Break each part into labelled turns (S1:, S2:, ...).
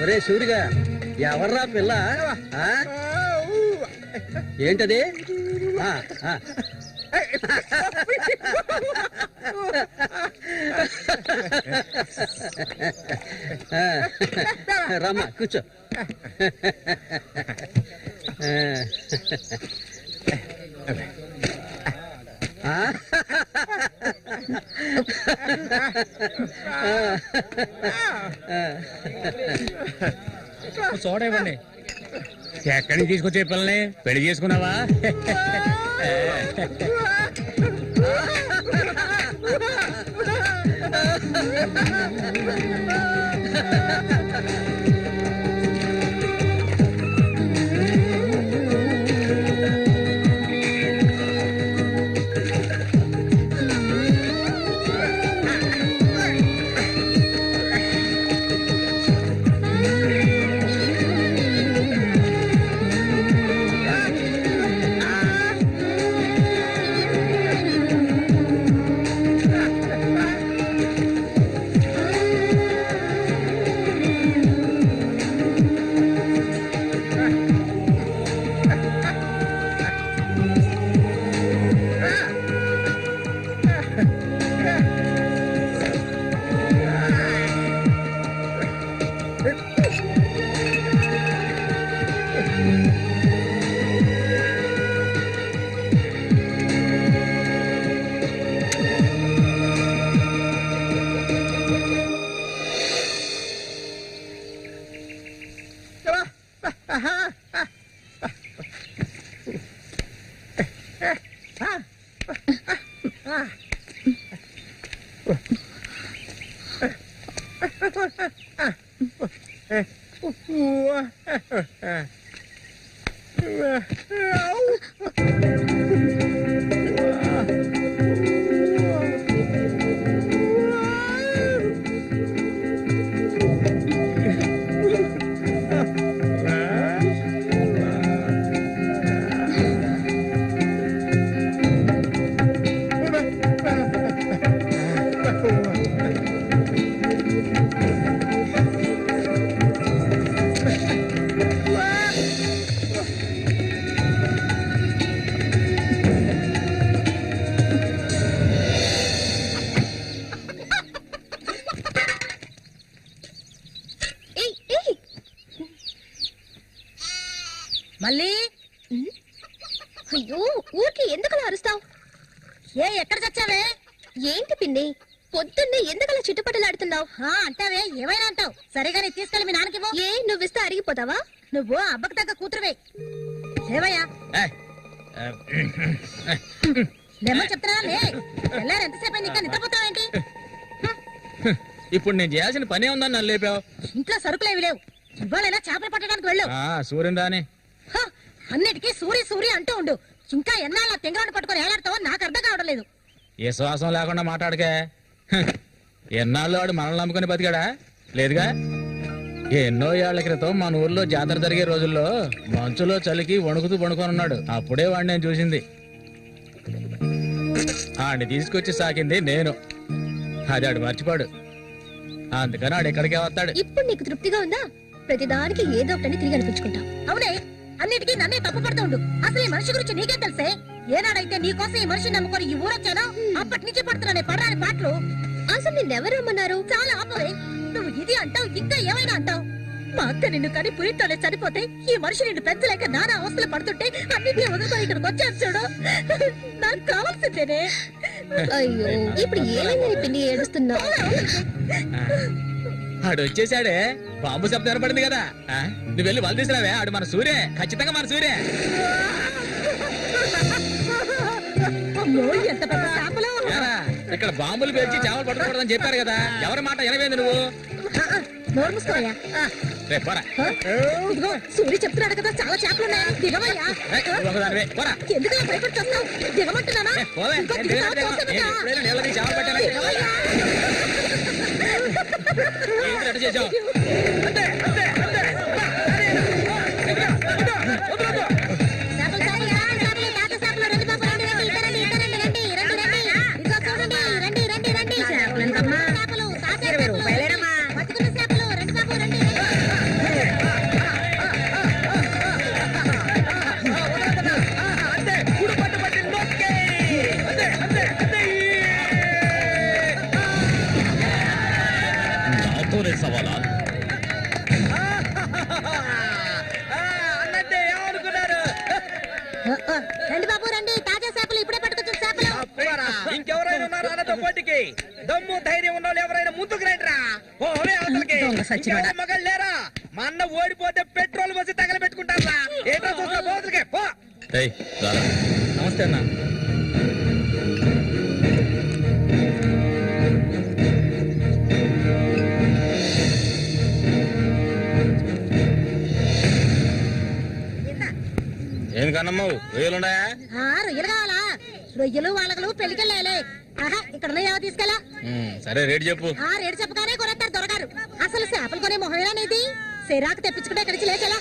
S1: ఒరే సూరిగా, ఎవర్రా పిల్ల? ఏంటది? రమ్మా కూర్చో.
S2: చూడండి ఎక్కడి నుంచి తీసుకొచ్చే పిల్లని పెళ్లి చేసుకున్నావా?
S3: మళ్ళీ
S4: అయ్యో ఊరికి ఎందుకలా అరుస్తావు?
S3: ఎక్కడ చచ్చావే?
S4: ఏంటి పిన్ని పొద్దున్నే ఎందుకలా చిట్టుపట్టలాడుతున్నావు?
S3: అంటావే, ఏమైనా అంటావు. సరిగానే తీసుకెళ్ళి మీ నాన్నకి
S4: ఏ నువ్విస్తే అరిగిపోతావా?
S3: నువ్వు అబ్బకు తగ్గ కూతురువే. లేవయ్యా, లేమని చెప్తున్నా. లే, ఎంతసేపు ఇంకా నిద్రపోతావేంటి?
S2: ఇప్పుడు నేను చేయాల్సిన పనే ఉందని నన్ను లేపావు.
S3: ఇంట్లో సరుకులేవి లేవు. ఇవాళైనా చేపలు పట్టడానికి వెళ్ళు.
S2: సూర్యుని రాని
S3: అన్నిటికీ సూరి సూరి అంటూ ఉండు. ఇంకా ఎన్నాళ్ళ తెంగరాడు పట్టుకొని ఏలాడతావో నాకు అర్థం కావడం లేదు.
S2: ఏ శ్వాసం లేకుండా మాట్లాడకే. ఎన్నాళ్ళు వాడు మనల్ని నమ్ముకుని బతికాడా? లేదుగా. ఎన్నో ఏళ్ల క్రితం మన ఊర్లో జాతర జరిగే రోజుల్లో మంచులో చలికి వణుకుతూ పడుకొని ఉన్నాడు. అప్పుడే వాడిని నేను చూసింది. ఆడిని తీసుకొచ్చి సాకింది నేను. అది ఆడు మర్చిపోడు. అందుకని ఆడు ఎక్కడికే వస్తాడు.
S4: ఇప్పుడు నీకు తృప్తిగా ఉందా? ప్రతిదానికి ఏదో ఒకటి తిరిగి అనిపించుకుంటావు.
S3: అవునే, అన్నిటికీ నన్నే తప్పు పడుతూ ఉండు. అసలు ఈ మనిషి గురించి నీకే తెలుసే. ఏనాడైతే నీకోసం ఈ మనిషిని నమ్ముకొని ఈ ఊరొచ్చానో అప్పటి నుంచి పడుతున్నానే పడరాని పాటలు.
S4: అసలు నిన్నెవరు రమ్మన్నారు?
S3: చాలా ఆపవే. నువ్వు ఇది అంటావు, ఇంకా ఏమైనా అంటావు. మా అక్క నిన్ను కని పురితోనే చనిపోతే ఈ మనిషి నిన్ను పెంచలేక నానా అవస్థలు పడుతుంటే అన్నిటినీ వదులుకొని ఇక్కడికి వచ్చాను చూడు. నాకు కావాల్సిందేనే.
S4: అయ్యో, ఇప్పుడు ఏమైందని పిన్ని ఏడుస్తున్నావు?
S2: ఆడు వచ్చేసాడే. బాంబు శబ్దం ఏర్పడింది కదా. నువ్వు వెళ్ళి వాళ్ళు తీసుకురావే. ఆడు మన సూర్య, ఖచ్చితంగా మన సూర్య.
S3: ఎంత పెద్ద
S2: ఇక్కడ బాంబులు పేల్చి చేపలు పట్టుకోవడం చెప్పారు కదా, ఎవరి మాట వినవేంది నువ్వు?
S3: నోరు మూసుకోవయ్యా.
S2: రేపు పోరా.
S3: ఇదిగో సూర్య చెప్తున్నాడు కదా, చాలా చేపలు ఉన్నాయి, దిగవయ్యా.
S2: నువ్వు ఒకదానివే, పోరా.
S3: ఎందుకు భయపడి వస్తావు? దిగమంటున్నానా?
S2: పోవే.
S3: ఇంకో
S2: నేను
S3: దిగుతావా?
S2: దిగను.
S3: చూస్తాను
S2: నేను
S3: కదా.
S2: ఎప్పుడైనా నీళ్ళని చేపలు పట్టానా?
S3: దిగవయ్యా.
S2: ఏంటి అటు చేసావు?
S3: చేపలు, చేపలు, తాత చేపలు, రండి బాబు, రండి, రండి, ఇటు రండి, ఇటు రండి, రండి, రండి, రండి. ఇదిగో చూడండి, రండి, రండి, రండి. చేపలు, తాత చేపలు, బతుకున్న చేపలు, రండి బాబు, రండి, రండి.
S2: నాతోనే సవాలా?
S1: అన్నట్టే ఏమనుకున్నారు?
S3: రండి బాబు, రండి, తాజా చేపలు, ఇప్పుడే పట్టుకొచ్చిన చేపలు.
S1: ఇంకెవరైనా ఉన్నారా అన్నతో పోటీకి? దమ్ము ధైర్యం ఉన్న వాళ్ళు ఎవరైనా ముందుకు రండిరా. ఓరే అవతలకి. ఇంకెవరో మగాళ్ళు లేరా? మా అన్న ఓడిపోతే పెట్రోల్ పోసి తగలబెట్టుకుంటారా? ఏంటో చూస్తా పోతులకే పో.
S2: నమస్తే అన్న. ఏం కన్నమ్మావు, రొయ్యలున్నాయా?
S3: రొయ్యలు కావాలా? రొయ్యలు వాళ్ళగలు పెళ్లికెళ్ళాలి. ఆహా, ఇక్కడ ఏవో తీసుకెళ్ళా.
S2: సరే రేటు చెప్పు.
S3: రేటు చెప్పగానే కొనేస్తారు దొరగారు. అసలు చేపలు కొనే మొహమేనేది? సిరాకు తెప్పించుకుంటే ఇక్కడికి లేచెలా.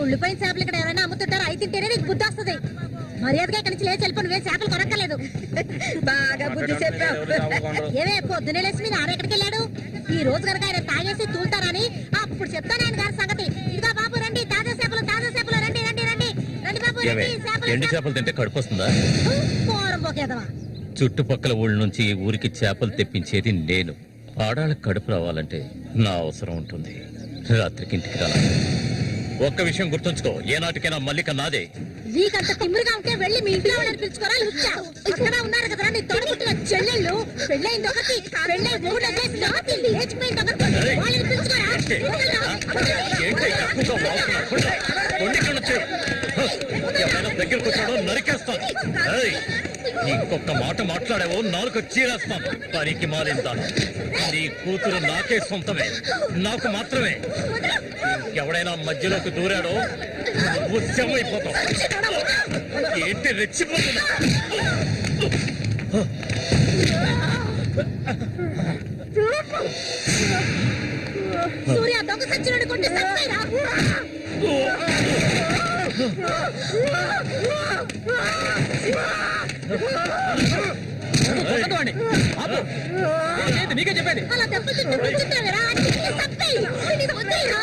S3: ఉళ్ళిపోయిన చేపలు ఇక్కడ ఎవరైనా అమ్ముతుంటారు, అయి తింటేనే నీకు బుద్ధి వస్తుంది. మర్యాదగా ఇక్కడి నుంచి లేచి వెళ్ళిపో, నువ్వే చేపలు కొనక్కర్లేదు. బాగా బుద్ధి చెప్పావు. ఏవే పొద్దునే లేచి మీ నాన్న ఎక్కడికి వెళ్ళాడు? ఈ రోజు కనుక ఆయన తాగేసి తూలుతారని అప్పుడు చెప్తాను ఆయన గారి సంగతి. ఇదిగో బాబు, రండి, తాజా చేపలు, తాజా చేపలు, రండి, రండి, రండి, రండి బాబు, రండి.
S2: ఎండి చేపలు తింటే కడుపు వస్తుందా?
S3: పోరం పోకేదవా.
S2: చుట్టుపక్కల ఊళ్ళ నుంచి ఈ ఊరికి చేపలు తెప్పించేది నేను. ఆడాళ్ళకి కడుపు రావాలంటే నా అవసరం ఉంటుంది. రాత్రికి ఇంటికి రాలా. ఒక్క విషయం గుర్తుంచుకో, ఏనాటికైనా మల్లిక నాదే.
S3: నీకంత తిమ్మిరిగా ఉంటే వెళ్ళి మీ ఇంట్లో వాళ్ళని పిలుచుకోరా. లుచ్చా ఇక్కడ ఉన్నారు కదా నీ తోడుపుట్టిన చెల్లెళ్ళు. పెళ్ళైంది ఒకటి, పెళ్ళై మూడు లేచిపోయింది ఒకటి. వాళ్ళని పిలుచుకోరా.
S2: ఎవరైనా దగ్గరకు వచ్చాడో నరికేస్తాను. ఇంకొక మాట మాట్లాడావో నాలుగు చీరేస్తాను. పనికి మారిందాను. నీ కూతురు నాకే సొంతమే, నాకు మాత్రమే. ఎవడైనా మధ్యలోకి దూరాడో ఉత్సవమైపోతాం. ఏంటి రెచ్చిపోతున్నా?
S3: సూర్య దొంగ సచ్చినోడు కొట్టి సత్తాయిరా.
S2: నీకే చెప్పేది.
S3: అలా దెబ్బలు కూర్చుంటావేరా. సత్తాయి వద్దాయిరా.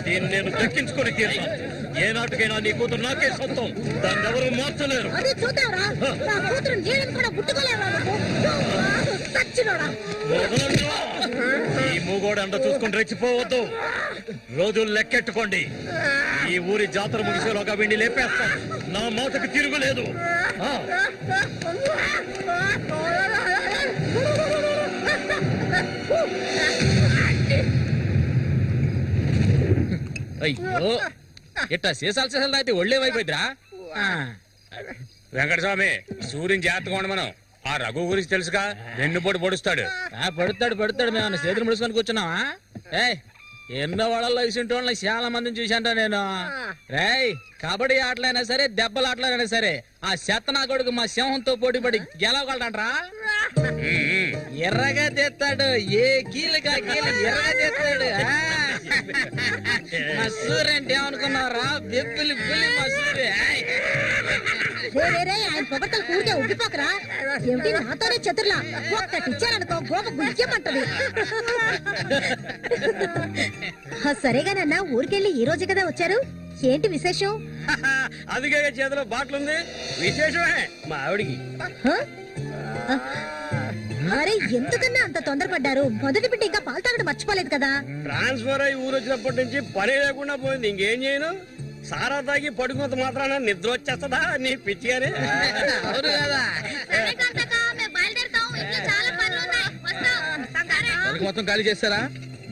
S2: దీన్ని నేను దక్కించుకొని తీరుతాను. ఏనాటికైనా నీ కూతురు నాకే సొంతం. దాన్ని ఎవరు మార్చలేరు.
S3: అది చూద్దాంరా. నా కూతురు నీళ్ళని కూడా ముట్టుకోలేవా సచ్చినోడా.
S2: ఈ మూగోడు అంట చూసుకొని రెచ్చిపోవద్దు. రోజులు లెక్కెట్టుకోండి. ఈ ఊరి జాతర ముగిసేలోగా వీడిని లేపేస్తాను. నా మాటకు తిరుగులేదు. అయ్యో, ఇట్టా సీసాలు అయితే ఒళ్ళేమైపోయిద్దిరా.
S5: వెంకటస్వామి, సూర్యుని జాగ్రత్తగా మనం. ఆ రఘు గురించి తెలుసుగా, వెన్నుపోటు పొడుస్తాడు.
S2: పడుతాడు. మేము చేతులు ముడుచుకొని కూర్చున్నావా? ఎన్నో వాళ్ళల్లో ఇసుంటి వాళ్ళని చాలా మందిని చూశాంట నేను. రేయ్, కబడ్డీ ఆటలైనా సరే, దెబ్బల ఆటలైనా సరే, ఆ శతనా కొడుకు మా సింహంతో పోటీపడి గెలవగలడంట్రా. ఎర్రగా తెస్తాడు, ఏ కీలుగా కీలు ఎర్రగా తెస్తాడు. మా సూర్య అంటే ఏమనుకున్నారా? బెబ్బులి పులి మా సూర్య.
S3: ఆయన పొగట్టలు కూడితే ఉబ్బిపోకరా. ఏమిటి నాతోనే చతుర్లా? ఒక్కటిచ్చారనుకో గోప గుయ్యమంటది. సరేగానన్నా, ఊరికెళ్ళి ఈ రోజు కదా వచ్చారు. ఏంటి విశేషం?
S1: అందుకే చేతిలో బాటిల్ ఉంది. విశేషమే మా ఆవిడికి.
S3: హ? అరే ఎందుకన్నా అంత తొందరపడ్డారు? మొదటి బిడ్డ ఇంకా పాలు తాగడం మర్చిపోలేదు కదా?
S1: ట్రాన్స్ఫర్ అయ్యి ఊరు వచ్చినప్పటి నుంచి పని లేకుండా పోయింది. ఇంకేం చేయను? సారా తాగి పడుకున్నంత మాత్రాన నిద్ర వచ్చేస్తుందా నీ పిచ్చిగానే? అవును కదా.
S2: మొత్తం ఖాళీ చేస్తారా?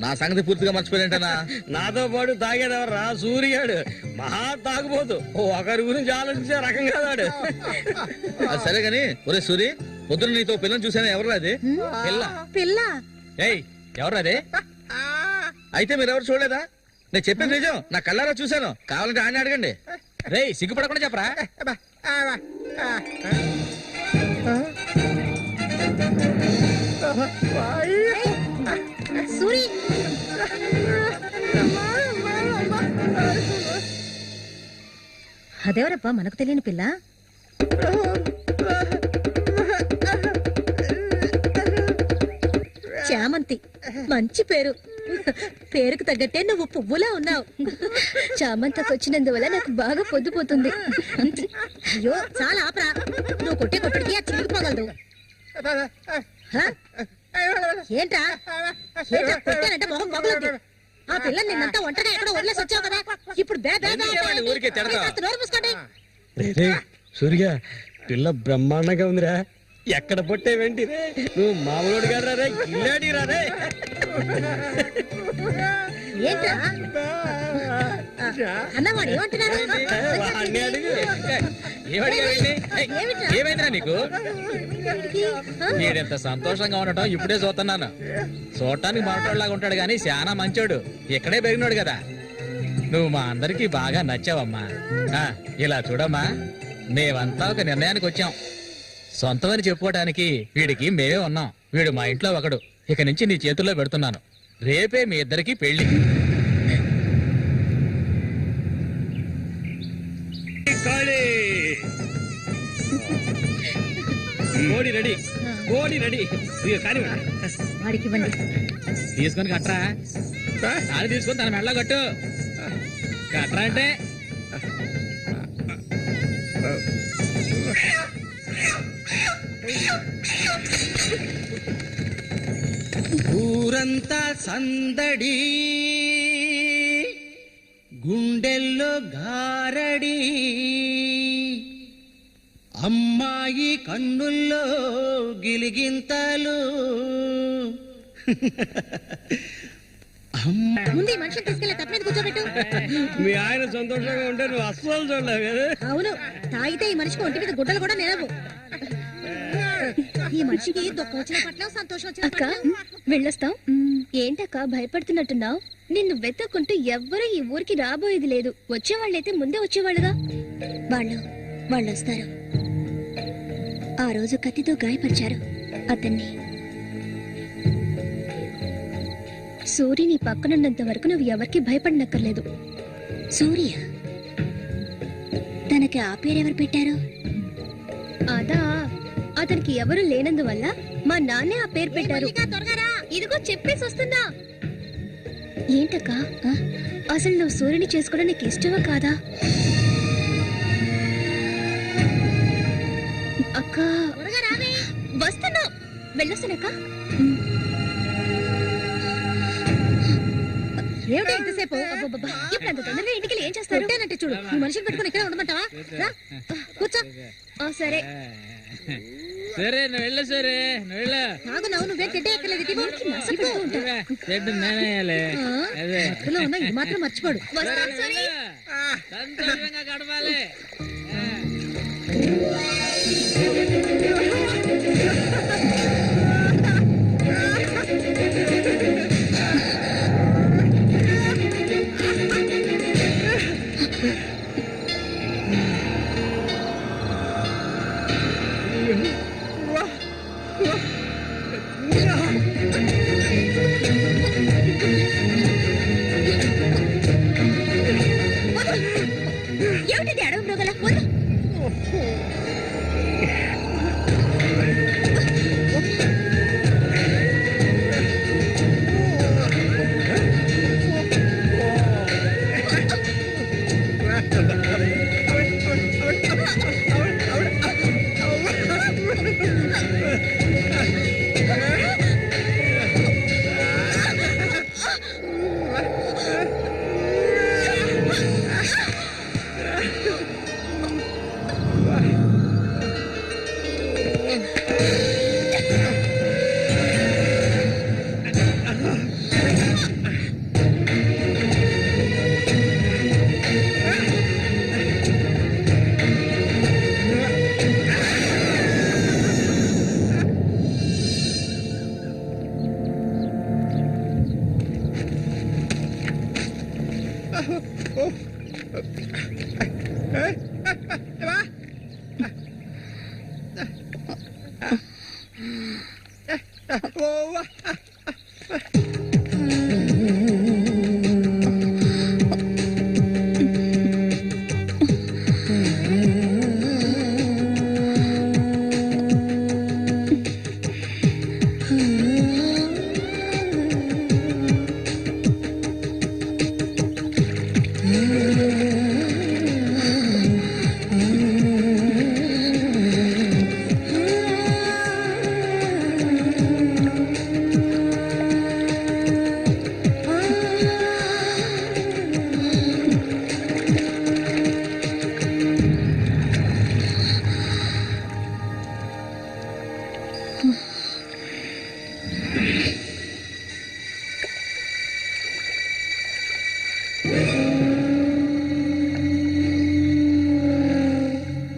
S2: నా సంగతి పూర్తిగా మర్చిపోయింటనా?
S1: నాతో పాటు తాగేదెవర్రా? సూర్యాడు మహా తాగుపోతు. ఒకరి గురించి ఆలోచించే రకం కాదాడు.
S2: అది సరే గాని ఒరే సూరి, పొద్దున నీతో పిల్లని చూసాను. ఎవరు అది పిల్ల?
S3: పిల్ల?
S2: ఏయ్ ఎవరు అదే? అయితే మీరెవరు చూడలేదా? నేను చెప్పేది నిజం, నా కళ్ళారా చూశాను. కావాలంటే ఆయన అడగండి. రేయ్ సిగ్గుపడకుండా చెప్పరా?
S3: సూరి అదేవరబ్బా మనకు తెలియని పిల్ల? చామంతి. మంచి పేరు. పేరుకు తగ్గట్టే నువ్వు పువ్వులా ఉన్నావు.
S4: చామంతకు వచ్చినందువల్ల నాకు బాగా పొద్దుపోతుంది.
S3: అయ్యో చాలా ఆపరా. నువ్వు కొట్టే కొట్టుడికి ఆ చిరిగిపోగలదు. ఏంట్రా ఏంట్రా కొట్టానంటే మొహం పగులుద్ది. ఆ పిల్లని నిన్నంతా ఒంటరిగా ఎక్కడో వదిలేసి వచ్చావు కదా. ఇప్పుడు
S2: ఊరికే తిడతావు.
S3: నోరు మూసుకోండి.
S1: సూర్య పిల్ల బ్రహ్మాండంగా ఉందిరా. ఎక్కడ పొట్టేవేంటి రే? నువ్వు మామూలు గారు రే, కిల్లాడి రా రే.
S3: ఏంట్రా అన్నవాడు ఏమంటున్నాడు?
S1: వాడిని అడుగు.
S2: ఏమైందిరా నీకు? మీరెంత సంతోషంగా ఉండటం ఇప్పుడే చూస్తున్నాను. చూడటానికి మాట్లాడలాగా ఉంటాడు గాని చాలా మంచోడు. ఇక్కడే పెరిగినాడు కదా. నువ్వు మా అందరికి బాగా నచ్చావమ్మా. ఇలా చూడమ్మా, మేమంతా ఒక నిర్ణయానికి వచ్చాం. సొంతమని చెప్పుకోవటానికి వీడికి మేమే ఉన్నాం. వీడు మా ఇంట్లో ఒకడు. ఇక నుంచి నీ చేతుల్లో పెడుతున్నాను. రేపే మీ ఇద్దరికి పెళ్లి.
S1: కోడి రెడీ, కోడి రెడీ. కానీ
S3: వాడికి ఇవ్వండి.
S2: తీసుకొని కట్టరా. అది తీసుకొని తన మెడలో కట్టు. కట్టరా అంటే
S1: ఊరంతా సందడి, గుండెల్లో గారడి, అమ్మాయి కన్నుల్లో గిలిగింతలు.
S3: ముందు ఈ మనిషిని తీసుకెళ్ళి తప్ప మీద కూర్చోబెట్టు.
S1: మీ ఆయన సంతోషంగా ఉంటే నువ్వు అస్సలు చూడలేవు కదా.
S3: అవును, తాగితే ఈ మనిషికి ఒంటి మీద గుడ్డలు కూడా నిలవు. ఈ మనిషికి దుఃఖం వచ్చిన పట్ల సంతోషం వచ్చిన
S4: అక్క
S3: పట్ల.
S4: వెళ్ళొస్తాం. ఏంటక్క భయపడుతున్నట్టున్నావు? నిన్ను వెతకుంటూ ఎవ్వరూ ఈ ఊరికి రాబోయేది లేదు. వచ్చేవాళ్ళైతే ముందే వచ్చేవాళ్ళుగా. వాళ్ళు వస్తారు. ఆ రోజు కత్తితో గాయపరిచారు అతన్ని. సూర్య నీ పక్కనున్నంత వరకు నువ్వు ఎవరికి భయపడనక్కర్లేదు. సూర్య తనకి ఆ పేరెవరు పెట్టారు? అదా, అతనికి ఎవరు లేనందువల్ల మా నాన్నే ఆ పేరు పెట్టారు. ఇదిగో చెప్పేసి వస్తున్నా. ఏంటక్క, అసలు నువ్వు సూర్యుని చేసుకోవడం నీకు ఇష్టమా కాదా? అక్క వస్తున్నా, వెళ్ళొస్తానక్క.
S3: ఏమిటి ఇంతసేపు?
S4: ఇప్పుడు అంత తొందరగా ఇంటికి ఏం చేస్తారు?
S3: అంటే చూడు, ఈ మనిషిని పెట్టుకుని ఇక్కడ ఉండమంటావా? రా, కూర్చో.
S4: సరే
S2: సరే నువ్వు వెళ్ళు. సరే నువ్వు వెళ్ళు.
S3: నాగు నవ్వు నువ్వే గడ్డ ఎక్కలేదు. మధ్యలో ఉన్న ఇది మాత్రం మర్చిపోడు.
S2: సంతోషంగా గడపాలి.
S3: ఏమిటిది అడవి మృగాల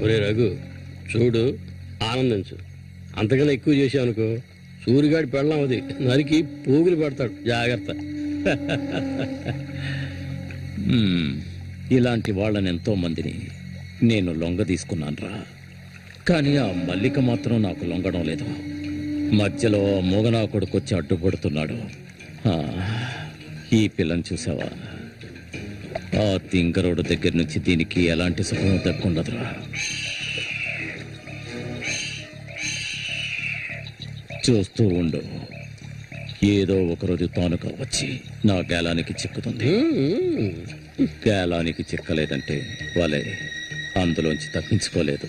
S6: ఒరే రఘు చూడు, ఆనందించు. అంతకన్నా ఎక్కువ చేసావు అనుకో సూరిగాడి పెళ్ళం అది నరికి పోగులు పడతాడు. జాగ్రత్త.
S7: ఇలాంటి వాళ్ళని ఎంతో మందిని నేను లొంగ తీసుకున్నానురా. కానీ ఆ మల్లిక మాత్రం నాకు లొంగడం లేదు. మధ్యలో మూగనా కొడుకొచ్చి అడ్డుపడుతున్నాడు. ఈ పిల్లని చూసావా? ఆ తింకరోడు దగ్గర నుంచి దీనికి ఎలాంటి సుఖం దక్కుండదురా. చూస్తూ ఉండు, ఏదో ఒకరోజు తానుక వచ్చి నా గేలానికి చిక్కుతుంది. గేలానికి చిక్కలేదంటే వాళ్ళే అందులోంచి తప్పించుకోలేదు.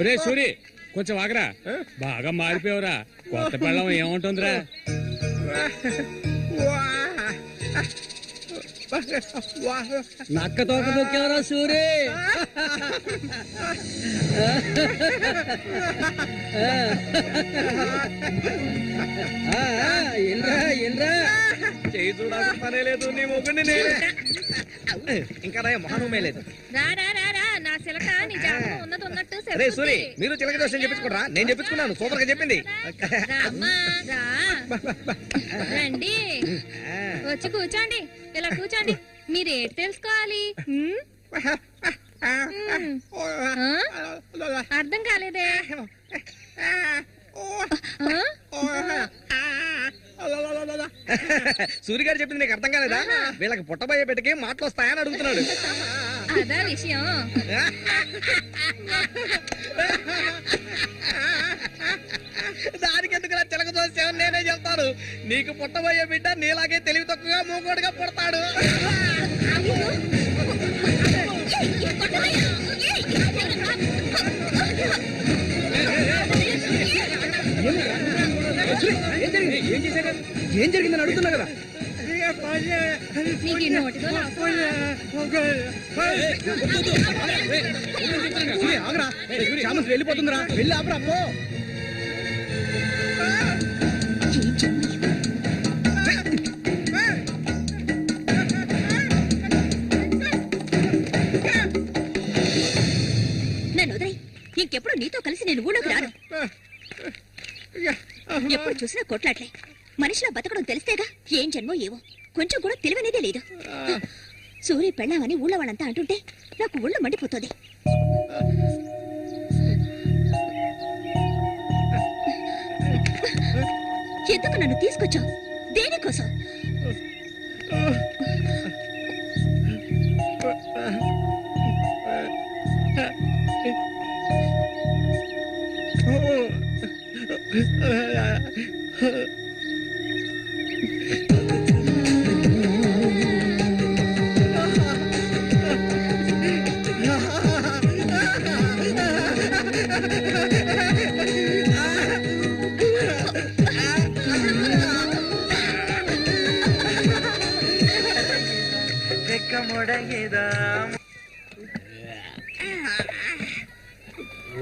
S5: ఒరే సూరి, కొంచెం ఆగరా. బాగా మారిపోయావురా. కొత్త పెళ్ళం ఏముంటుందిరా?
S6: నక్క తోక దొక్కేవరా సూరి.
S1: చేయి చూడాల్సిన పనే లేదు, నీ మొగ్గుని నేనే. ఇంకా మొహమే లేదు. రే సూరి, మీరు చిలక దోషం చెప్పించుకోరా? నేను చెప్పించుకున్నాను, సూపర్ గా చెప్పింది.
S4: రండి, వచ్చి కూర్చోండి. ఇలా కూర్చోండి. మీరేటి తెలుసుకోవాలి? అర్థం కాలేదే?
S1: సూరి గారు చెప్పింది నీకు అర్థం కాలేదా? వీళ్ళకి పుట్టబోయే బిడ్డకి మాటలు వస్తాయని అడుగుతున్నాడు.
S4: అదా విషయం.
S1: దానికి ఎందుకు చిలక దోషం నేనే చెప్తాను. నీకు పుట్టబోయే బిడ్డ నీలాగే తెలివి తక్కువగా మూగోడుగా పుడతాడు.
S6: ఏం జరిగిందని అడుగుతున్నా కదా.
S4: నీకు ఈ నోటితో
S6: వెళ్ళిపోతుందిరా, వెళ్ళి ఆపరా.
S3: నన్ను వదిలేయ్. ఇంకెప్పుడు నీతో కలిసి నేను ఊళ్ళోకి రాను. ఎప్పుడు చూసినా కొట్లాట్లే. మనిషిలా బతకడం తెలిస్తేగా. ఏం జన్మో ఏవో, కొంచెం కూడా తెలివనేదే లేదు. సూర్య పెళ్ళామని ఊళ్ళో వాళ్ళంతా అంటుంటే నాకు ఊళ్ళో మండిపోతుంది. ఎందుకు నన్ను తీసుకొచ్చావు? దేనికోసం?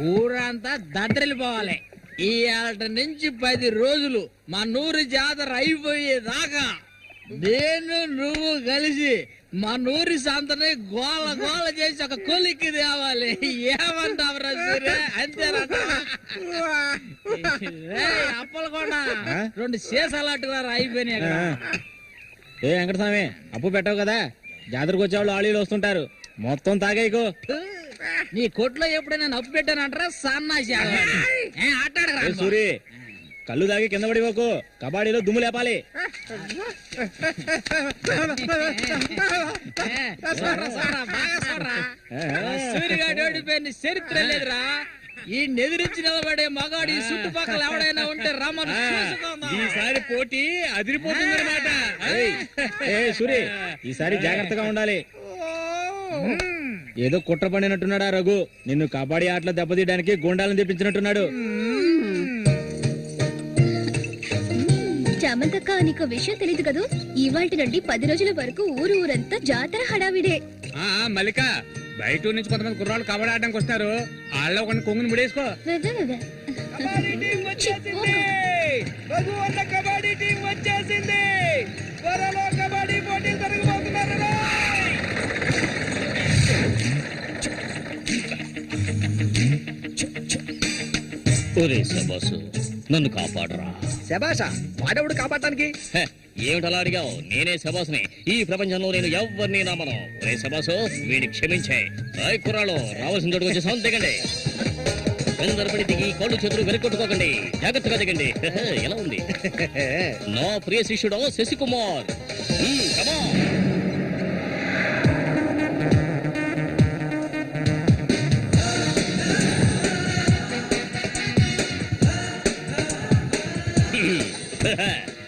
S2: ఊరంతా దద్దరిల్లిపోవాలి. ఈ ఏట నుంచి 10 రోజులు మా నూరు జాతర అయిపోయేదాకా నేను నువ్వు కలిసి మా నూరి సంతని గోల గోల చేసి ఒక కొలిక్కి తేవాలి. ఏమంటావురా సూర్య? అంతేనంట. అప్పలు కూడా 2 సీసాలు అట్టుకున్నారు అయిపోయినాయి.
S5: ఏ వెంకటస్వామి అప్పు పెట్టావు కదా, జాతరకు వచ్చేవాళ్ళు ఆళీలు వస్తుంటారు, మొత్తం తాగేయకు.
S2: నీ కొట్లో ఎప్పుడైనా నప్పు పెట్టానంటారా సన్నాసి? ఆటాడరా
S5: సూరి, కళ్ళు తాగి కింద పడిపోకు, కబాడీలో దుమ్ము లేపాలి.
S2: సూర్యగాడు ఓడిపోయిన చరిత్ర లేదురా. ఈ నెదిరించి నిలబడే మగాడు ఈ చుట్టుపక్కల ఎవడైనా ఉంటే రమ్మను.
S5: ఈసారి పోటీ అదిరిపోతుందన్నమాట. సూరి, ఈసారి జాగ్రత్తగా ఉండాలి. ఏదో కుట్ర పడినట్టున్నాడా రఘు? నిన్ను కబడ్డీ ఆటలో దెబ్బతీయడానికి గుండాలను తెప్పించినట్టున్నాడు.
S4: చామంతక్క, నీకు విషయం తెలీదు కదూ, ఇవాల్టి నుండి 10 రోజుల వరకు ఊరంతా జాతర హడావిడే.
S5: మల్లిక, బయట నుంచి కొంతమంది కుర్రాళ్ళు కబడ్డీ ఆడడానికి వస్తారు, వాళ్ళ ఒక కొంగుని ముడేసుకో.
S1: కబడ్డీ టీం వచ్చేసింది. రఘు అన్న కబడ్డీ టీం వచ్చేసింది. త్వరలో కబడ్డీ పోటీలు జరగబోతున్నారు.
S7: ఒరే శబాసు, నన్ను కాపాడరా.
S1: శబాషా, వాడెవడు కాపాడటానికి?
S7: హె, ఏమిటలా అడిగావు? నేనే శబాసుని. ఈ ప్రపంచంలో నేను ఎవరిని నమ్మను. ఒరే శబాసు, వీడిని క్షమించే. కుర్రాళ్ళు రావాల్సిన చోటుకు వచ్చేసాం, దిగండి. వెనుదరపడి దిగి కళ్ళు చేతులు వెనుకొట్టుకోకండి, జాగ్రత్తగా దిగండి. ఎలా ఉంది నా ప్రియ శిష్యుడు శశికుమార్? కమా.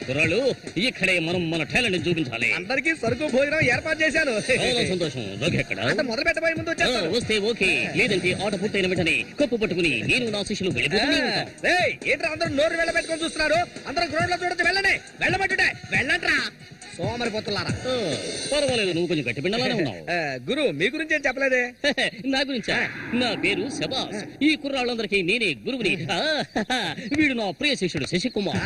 S7: కుర్రాళ్ళు, ఇక్కడే మనం మన టాలెంట్ చూపించాలి.
S1: అందరికీ సరుకు భోజనం ఏర్పాటు చేశాను.
S7: చాలా సంతోషం. రఘు ఎక్కడ?
S1: మొదలు పెట్టబోయే ముందు వచ్చేస్తాను.
S7: వస్తే ఓకే, లేదంటే ఆట పూర్తయిన వెంటనే కప్పు పట్టుకుని నేను నా శిష్యులు వెళ్ళిపోతూనే ఉంటాం.
S1: ఏంట్రా అందరూ నోరు వెళ్ళబెట్టుకొని చూస్తున్నారు? అందరూ గ్రౌండ్ లో చూడొచ్చు. వెళ్ళండి, వెళ్ళబట్టుంటే వెళ్ళంట్రా సోమరిపోతున్నారా.
S7: పర్వాలేదు, నువ్వు కొంచెం గట్టి పిండాలనే ఉన్నావు.
S1: గురు, మీ గురించి ఏం చెప్పలేదే?
S7: నా గురించా? నా పేరు శబాస్. ఈ కుర్రాళ్ళందరికీ నేనే గురువుని. వీడు నా ప్రియ శిష్యుడు శశికుమార్.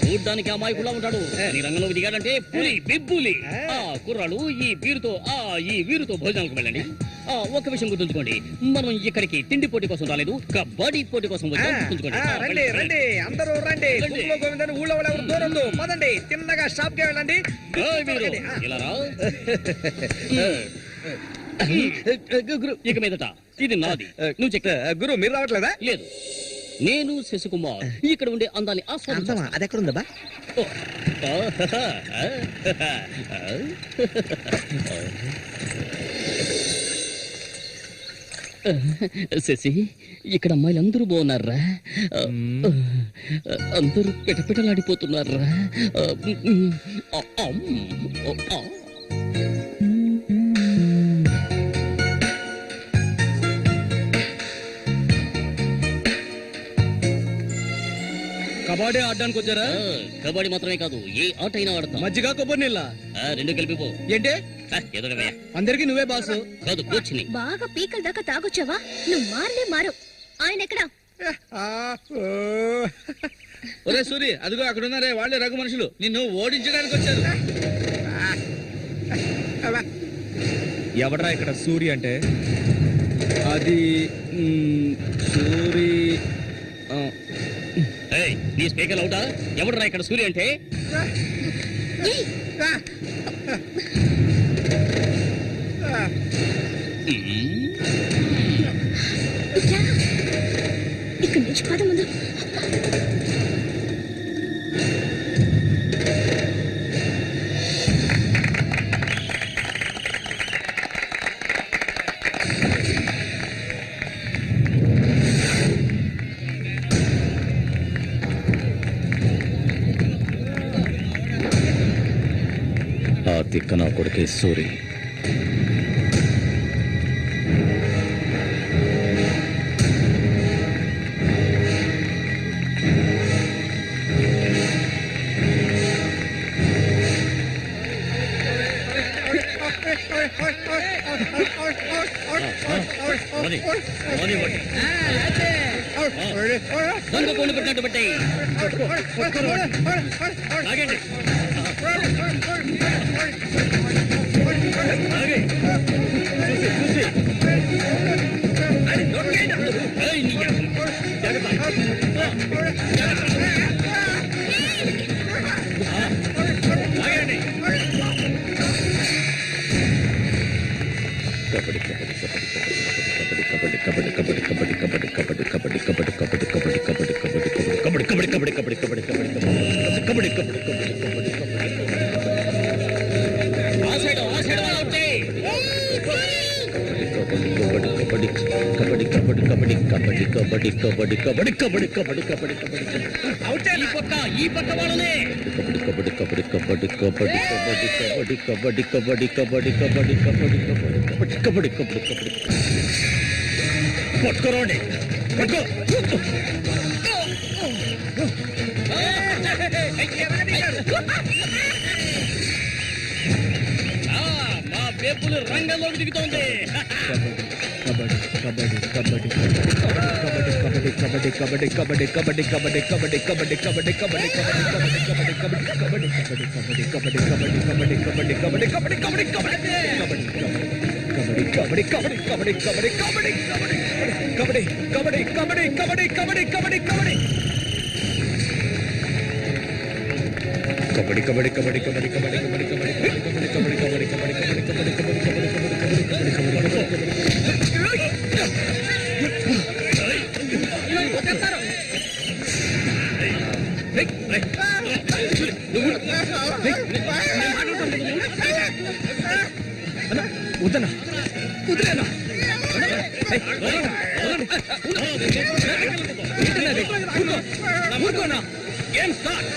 S7: చూడ్డానికి అమాయకులా ఉంటాడు, నీ రంగంలోకి దిగాడంటే పులి బిబ్బులి. కుర్రాళ్ళు, ఈ వీరుతో భోజనానికి వెళ్ళండి. ఒక విషయం గుర్తుంచుకోండి, మనం ఇక్కడికి తిండి పోటీ కోసం రాలేదు, కబడ్డీ పోటీ కోసం వచ్చాం. గుర్తుంచుకోండి.
S1: రండి రండి, అందరూ రండి. గుంపులో గోవిందని ఊళ్ళో వాళ్ళు ఎవరు దూరం పదండి. తిన్నగా షాప్ కి వెళ్ళండి.
S7: ఇలా రా. ఇక మీదట ఇది నాది. నువ్వు చెక్.
S1: గురు, మీరు రావట్లేదా?
S7: లేదు, నేను శశికుమార్ ఇక్కడ ఉండే అందాన్ని ఆస్వాదించాను.
S1: అది ఎక్కడ ఉందా?
S7: శశి, ఇక్కడ అమ్మాయిలు అందరూ బాగున్నారా? అందరూ పిటపిటలాడిపోతున్నారా?
S5: కబడ్డీ ఆడడానికి వచ్చారా?
S7: కబడ్డీ మాత్రమే కాదు, ఏ ఆట అయినా ఆడతాం.
S5: మజ్జిగ కొబ్బరి నీళ్ళ
S7: 2 కలిపిపో.
S5: ఏంటి?
S7: ఎదురవే.
S5: అందరికి నువ్వే బాసు
S7: కాదు, కోచ్ని.
S4: బాగా పీకల దాకా తాగొచ్చావా? నువ్వు మారు. ఆయన ఎక్కడా?
S2: ఒరే సూరి, అదిగో అక్కడ ఉన్నారే, వాళ్ళే రఘు మనుషులు. నిన్ను ఓడించడానికి వచ్చారు.
S5: ఎవడరా ఇక్కడ సూరి అంటే? అది సూరి.
S7: నీ స్పీకర్ అవుతా? ఎవడరా ఇక్కడ సూర్య అంటే?
S4: ఇక్కడి నుంచి పద ముందు.
S7: ఆ తిక్క నా కొడుకే సూరి. దొంగ కొండు పెట్టినట్టు పెట్టాయి. ఆగండి. ఏయ్, నీ ఆగండి. ఆ సైడ్ వాళ్ళు అవుతే. ఈ పక్క వాళ్ళనే. పట్టుకోరండి. మా పేపులు రంగంలోకి దిగుతోంది.
S1: వద్దనా కుదిరేనా ఊరుకోనా ఏం స్టార్ట్.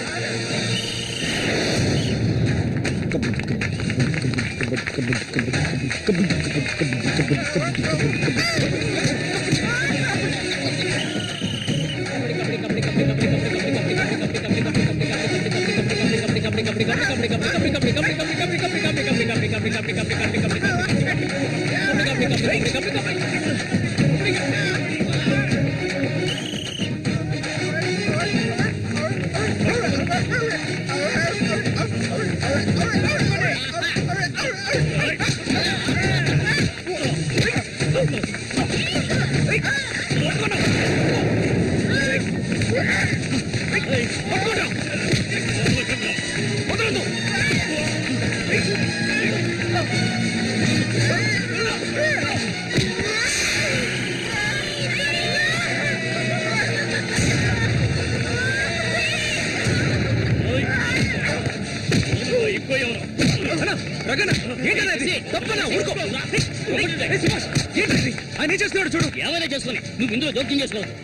S1: ఆయన చేస్తున్నాడు చూడు.
S7: ఏమైనా చేసుకుని నువ్వు ఇందులో జోక్యం చేసుకోవద్దు.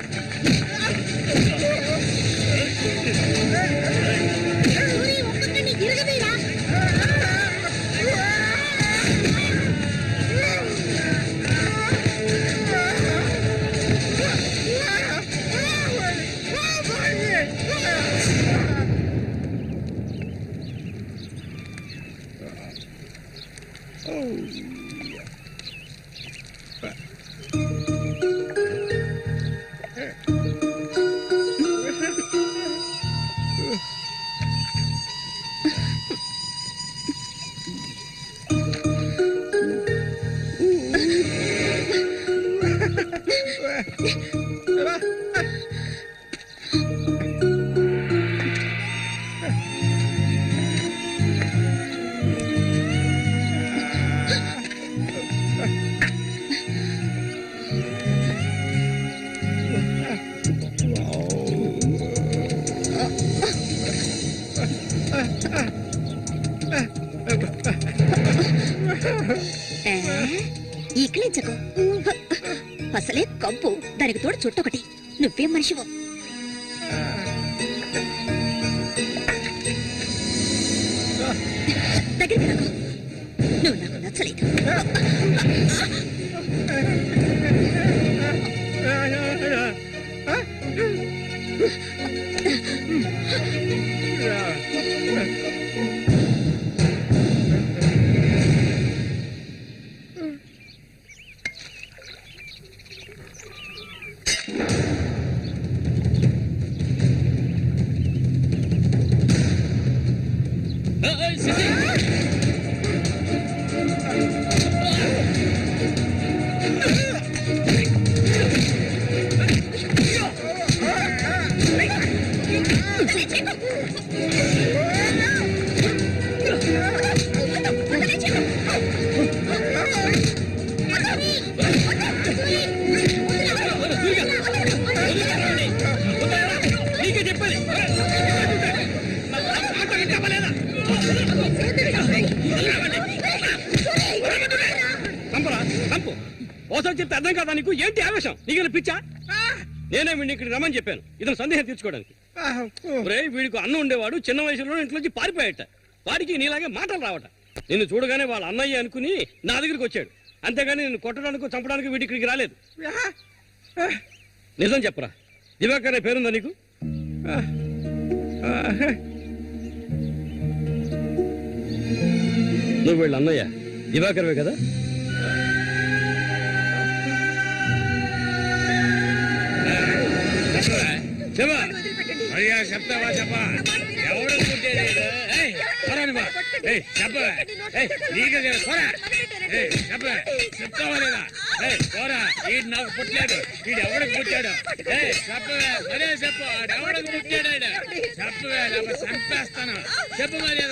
S4: ఈకలించకు. అసలే కంపు, దానికి తోడు చుట్టొకటి. నువ్వేం మనిషివో. దగ్గరికి రాకు. నువ్వు నాకు నచ్చలేదు.
S6: ఎన్నిసార్లు చెప్తే అర్థం కాదా నీకు? ఏంటి ఆవేశం? నీకు పిచ్చా? నేనే వీడిని ఇక్కడికి రమ్మని చెప్పాను ఇతను సందేహం తీర్చుకోవడానికి. వీడికి అన్న ఉండేవాడు, చిన్న వయసులో ఇంట్లోంచి పారిపోయాట. వాడికి నీలాగే మాటలు రావట. నిన్ను చూడగానే వాళ్ళ అన్నయ్య అనుకుని నా దగ్గరికి వచ్చాడు, అంతేగాని నిన్ను కొట్టడానికి చంపడానికి వీడి ఇక్కడికి రాలేదు. నిజం చెప్పరా, దివాకర్ అనే పేరుందా నీకు? నువ్వు వీళ్ళ అన్నయ్య దివాకర్వే కదా?
S5: చెప్తావా చెప్పా? ఎవడు చెప్తావా లేదా? పోరా, వీడు నాకు పుట్టలేదు, వీడు ఎవడికి పుట్టాడు? చెప్పవే, మరే చెప్పు, ఎవడికి పుట్టాడు? చెప్పవే, చంపేస్తాను. చెప్పు మరి.